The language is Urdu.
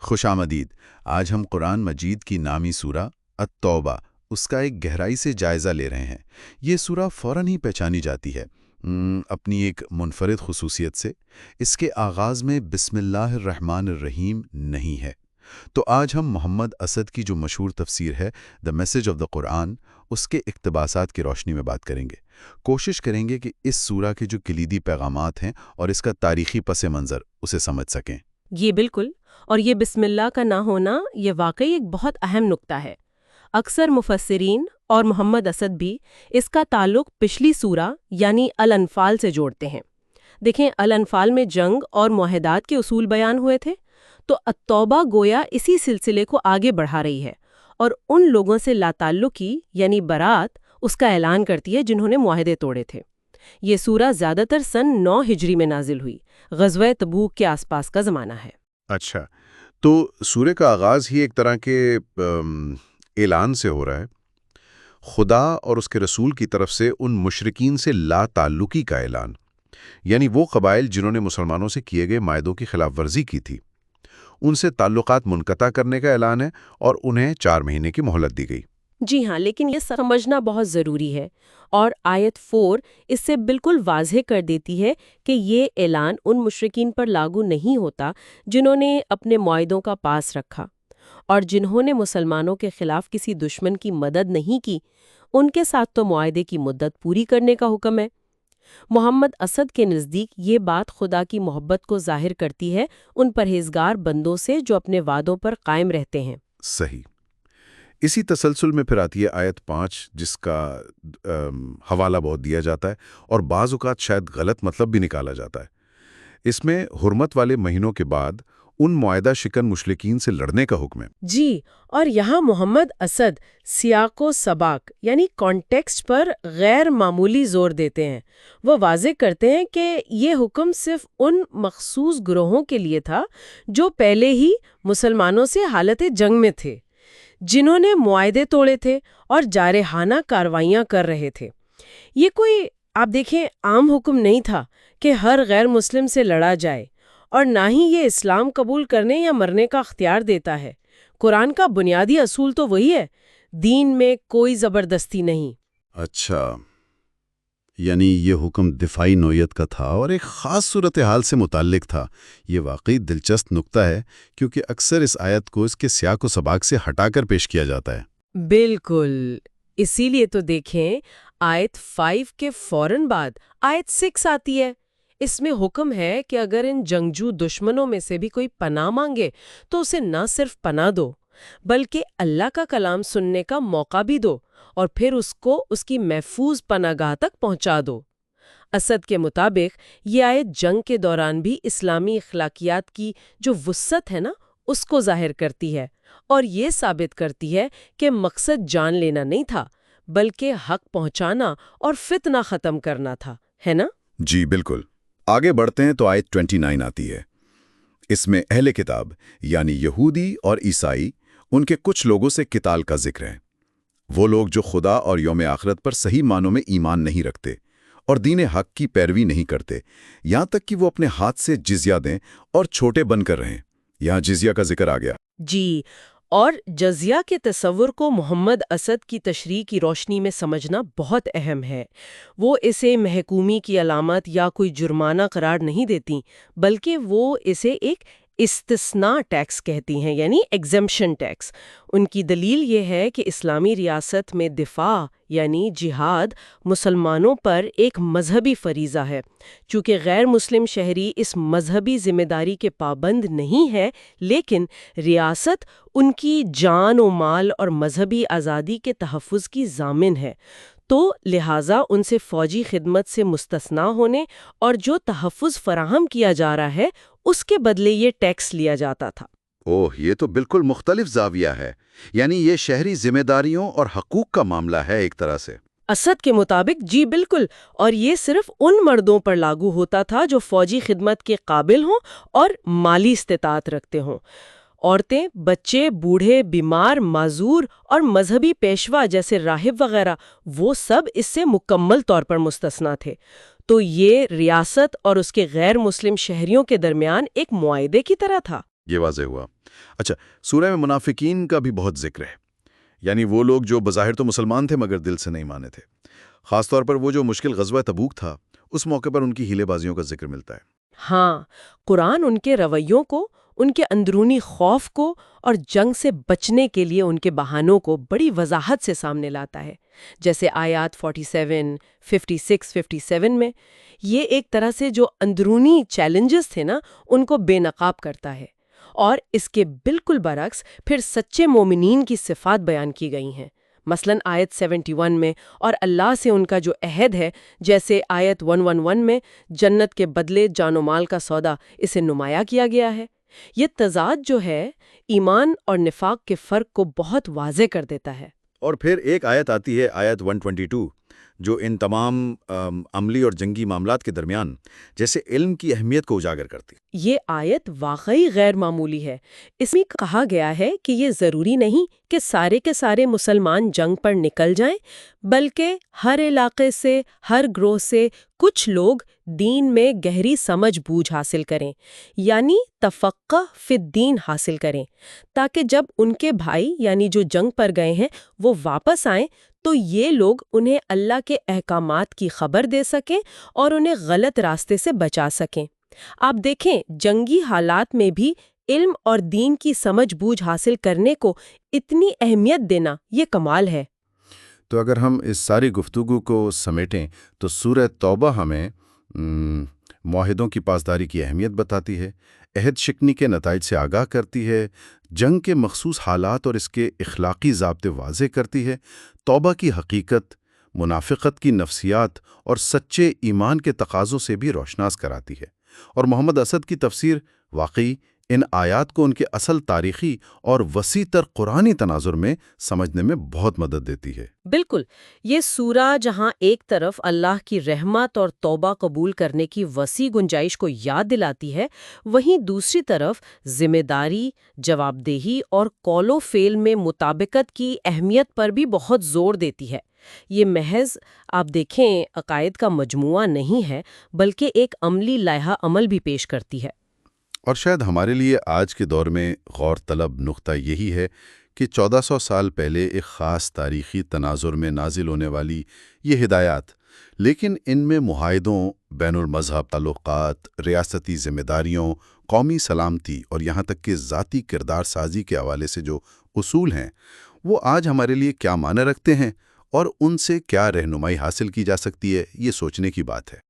خوش آمدید۔ آج ہم قرآن مجید کی نامی سورہ التوبہ اس کا ایک گہرائی سے جائزہ لے رہے ہیں۔ یہ سورہ فوراً ہی پہچانی جاتی ہے اپنی ایک منفرد خصوصیت سے۔ اس کے آغاز میں بسم اللہ الرحمن الرحیم نہیں ہے۔ تو آج ہم محمد اسد کی جو مشہور تفسیر ہے دا میسج آف دا قرآن، اس کے اقتباسات کی روشنی میں بات کریں گے۔ کوشش کریں گے کہ اس سورہ کے جو کلیدی پیغامات ہیں اور اس کا تاریخی پس منظر اسے سمجھ سکیں۔ یہ بالکل، اور یہ بسم اللہ کا نہ ہونا یہ واقعی ایک بہت اہم نکتہ ہے۔ اکثر مفسرین اور محمد اسد بھی اس کا تعلق پچھلی سورہ یعنی الانفال سے جوڑتے ہیں۔ دیکھیں، الانفال میں جنگ اور معاہدات کے اصول بیان ہوئے تھے، تو التوبہ گویا اسی سلسلے کو آگے بڑھا رہی ہے اور ان لوگوں سے لا تعلقی یعنی برات اس کا اعلان کرتی ہے جنہوں نے معاہدے توڑے تھے۔ یہ سورہ زیادہ تر سن 9 ہجری میں نازل ہوئی، غزوہ تبوک کے آس پاس کا زمانہ ہے۔ اچھا، تو سورہ کا آغاز ہی ایک طرح کے اعلان سے ہو رہا ہے، خدا اور اس کے رسول کی طرف سے ان مشرکین سے لا تعلقی کا اعلان، یعنی وہ قبائل جنہوں نے مسلمانوں سے کیے گئے معاہدوں کی خلاف ورزی کی تھی، ان سے تعلقات منقطع کرنے کا اعلان ہے اور انہیں 4 مہینے کی مہلت دی گئی۔ جی ہاں، لیکن یہ سمجھنا بہت ضروری ہے، اور آیت 4 اس سے بالکل واضح کر دیتی ہے کہ یہ اعلان ان مشرکین پر لاگو نہیں ہوتا جنہوں نے اپنے معاہدوں کا پاس رکھا اور جنہوں نے مسلمانوں کے خلاف کسی دشمن کی مدد نہیں کی۔ ان کے ساتھ تو معاہدے کی مدت پوری کرنے کا حکم ہے۔ محمد اسد کے نزدیک یہ بات خدا کی محبت کو ظاہر کرتی ہے ان پرہیزگار بندوں سے جو اپنے وعدوں پر قائم رہتے ہیں۔ صحیح۔ اسی تسلسل میں پھر آتی ہے آیت 5، جس کا حوالہ بہت دیا جاتا ہے اور بعض اوقات شاید غلط مطلب بھی نکالا جاتا ہے۔ اس میں حرمت والے مہینوں کے بعد ان معاہدہ شکن مشرکین سے لڑنے کا حکم ہے۔ جی، اور یہاں محمد اسد سیاق و سباق یعنی کانٹیکسٹ پر غیر معمولی زور دیتے ہیں۔ وہ واضح کرتے ہیں کہ یہ حکم صرف ان مخصوص گروہوں کے لیے تھا جو پہلے ہی مسلمانوں سے حالت جنگ میں تھے، جنہوں نے معاہدے توڑے تھے اور جارحانہ کارروائیاں کر رہے تھے۔ یہ کوئی، آپ دیکھیں، عام حکم نہیں تھا کہ ہر غیر مسلم سے لڑا جائے، اور نہ ہی یہ اسلام قبول کرنے یا مرنے کا اختیار دیتا ہے۔ قرآن کا بنیادی اصول تو وہی ہے، دین میں کوئی زبردستی نہیں۔ اچھا، یعنی یہ حکم دفاعی نوعیت کا تھا اور ایک خاص صورتحال سے متعلق تھا۔ یہ واقعی دلچسپ نکتہ ہے، کیونکہ اکثر اس آیت کو اس کے سیاق و سباق سے ہٹا کر پیش کیا جاتا ہے۔ بالکل، اسی لیے تو دیکھیں آیت 5 کے فوراً بعد آیت 6 آتی ہے۔ اس میں حکم ہے کہ اگر ان جنگجو دشمنوں میں سے بھی کوئی پناہ مانگے تو اسے نہ صرف پناہ دو بلکہ اللہ کا کلام سننے کا موقع بھی دو، اور پھر اس کو اس کی محفوظ پناہ گاہ تک پہنچا دو۔ اسد کے مطابق یہ آیت جنگ کے دوران بھی اسلامی اخلاقیات کی جو وسعت ہے نا، اس کو ظاہر کرتی ہے، اور یہ ثابت کرتی ہے کہ مقصد جان لینا نہیں تھا بلکہ حق پہنچانا اور فتنہ ختم کرنا تھا، ہے نا؟ جی بالکل۔ آگے بڑھتے ہیں تو آیت 29 آتی ہے۔ اس میں اہل کتاب یعنی یہودی اور عیسائی، ان کے کچھ لوگوں سے قتال کا ذکر ہے۔ وہ لوگ جو خدا اور یوم آخرت پر صحیح معنوں میں ایمان نہیں رکھتے اور دین حق کی پیروی نہیں کرتے، یہاں تک کہ وہ اپنے ہاتھ سے جزیہ دیں اور چھوٹے بن کر رہیں۔ یہاں جزیہ کا ذکر آ گیا۔ جی، اور جزیہ کے تصور کو محمد اسد کی تشریح کی روشنی میں سمجھنا بہت اہم ہے۔ وہ اسے محکومی کی علامت یا کوئی جرمانہ قرار نہیں دیتی، بلکہ وہ اسے ایک استثناء ٹیکس کہتی ہیں، یعنی ایگزمپشن ٹیکس۔ ان کی دلیل یہ ہے کہ اسلامی ریاست میں دفاع یعنی جہاد مسلمانوں پر ایک مذہبی فریضہ ہے۔ چونکہ غیر مسلم شہری اس مذہبی ذمہ داری کے پابند نہیں ہے، لیکن ریاست ان کی جان و مال اور مذہبی آزادی کے تحفظ کی ضامن ہے، تو لہٰذا ان سے فوجی خدمت سے مستثنیٰ ہونے اور جو تحفظ فراہم کیا جا رہا ہے اس کے بدلے یہ ٹیکس لیا جاتا تھا۔ اوہ، یہ تو بالکل مختلف زاویہ ہے، یعنی یہ شہری ذمہ داریوں اور حقوق کا معاملہ ہے ایک طرح سے۔ اسد کے مطابق جی بالکل، اور یہ صرف ان مردوں پر لاگو ہوتا تھا جو فوجی خدمت کے قابل ہوں اور مالی استطاعت رکھتے ہوں۔ عورتیں، بچے، بوڑھے، بیمار، معذور اور مذہبی پیشوا جیسے راہب وغیرہ، وہ سب اس سے مکمل طور پر مستثنیٰ تھے۔ تو یہ ریاست اور اس کے غیر مسلم شہریوں کے درمیان ایک معاہدے کی طرح تھا۔ یہ واضح ہوا۔ اچھا، سورہ میں منافقین کا بھی بہت ذکر ہے، یعنی وہ لوگ جو بظاہر تو مسلمان تھے مگر دل سے نہیں مانے تھے۔ خاص طور پر وہ جو مشکل غزوہ تبوک تھا، اس موقع پر ان کی ہیلے بازیوں کا ذکر ملتا ہے۔ ہاں، قرآن ان کے رویوں کو، ان کے اندرونی خوف کو اور جنگ سے بچنے کے لیے ان کے بہانوں کو بڑی وضاحت سے سامنے لاتا ہے، جیسے آیات 47، 56، 57 میں۔ یہ ایک طرح سے جو اندرونی چیلنجز تھے نا، ان کو بے نقاب کرتا ہے، اور اس کے بالکل برعکس پھر سچے مومنین کی صفات بیان کی گئی ہیں۔ مثلاً آیت 71 میں اور اللہ سے ان کا جو عہد ہے، جیسے آیت 111 میں جنت کے بدلے جان و مال کا سودا، اسے نمایاں کیا گیا ہے۔ یہ تضاد جو ہے ایمان اور نفاق کے فرق کو بہت واضح کر دیتا ہے۔ اور پھر ایک آیت آتی ہے، آیت 122، جو ان تمام عملی اور جنگی معاملات کے درمیان جیسے علم کی اہمیت کو اجاگر کرتی۔ یہ آیت واقعی غیر معمولی ہے۔ اس میں کہا گیا ہے کہ یہ ضروری نہیں کہ سارے کے سارے مسلمان جنگ پر نکل جائیں، بلکہ ہر علاقے سے، ہر گروہ سے کچھ لوگ دین میں گہری سمجھ بوجھ حاصل کریں، یعنی تفقہ فی الدین حاصل کریں، تاکہ جب ان کے بھائی یعنی جو جنگ پر گئے ہیں وہ واپس آئیں تو یہ لوگ انہیں اللہ کے احکامات کی خبر دے سکیں اور انہیں غلط راستے سے بچا سکیں۔ آپ دیکھیں، جنگی حالات میں بھی علم اور دین کی سمجھ بوجھ حاصل کرنے کو اتنی اہمیت دینا یہ کمال ہے۔ تو اگر ہم اس ساری گفتگو کو سمیٹیں تو سورہ توبہ ہمیں معاہدوں کی پاسداری کی اہمیت بتاتی ہے، عہد شکنی کے نتائج سے آگاہ کرتی ہے، جنگ کے مخصوص حالات اور اس کے اخلاقی ضابطے واضح کرتی ہے، توبہ کی حقیقت، منافقت کی نفسیات اور سچے ایمان کے تقاضوں سے بھی روشناس کراتی ہے، اور محمد اسد کی تفسیر واقعی ان آیات کو ان کے اصل تاریخی اور وسیع تر قرآنی تناظر میں سمجھنے میں بہت مدد دیتی ہے۔ بالکل، یہ سورہ جہاں ایک طرف اللہ کی رحمت اور توبہ قبول کرنے کی وسیع گنجائش کو یاد دلاتی ہے، وہیں دوسری طرف ذمہ داری، جواب دہی اور قول و فعل میں مطابقت کی اہمیت پر بھی بہت زور دیتی ہے۔ یہ محض آپ دیکھیں عقائد کا مجموعہ نہیں ہے، بلکہ ایک عملی لائحہ عمل بھی پیش کرتی ہے۔ اور شاید ہمارے لیے آج کے دور میں غور طلب نقطہ یہی ہے کہ 1400 سال پہلے ایک خاص تاریخی تناظر میں نازل ہونے والی یہ ہدایات، لیکن ان میں معاہدوں، بین المذہب تعلقات، ریاستی ذمہ داریوں، قومی سلامتی اور یہاں تک کہ ذاتی کردار سازی کے حوالے سے جو اصول ہیں، وہ آج ہمارے لیے کیا معنی رکھتے ہیں اور ان سے کیا رہنمائی حاصل کی جا سکتی ہے، یہ سوچنے کی بات ہے۔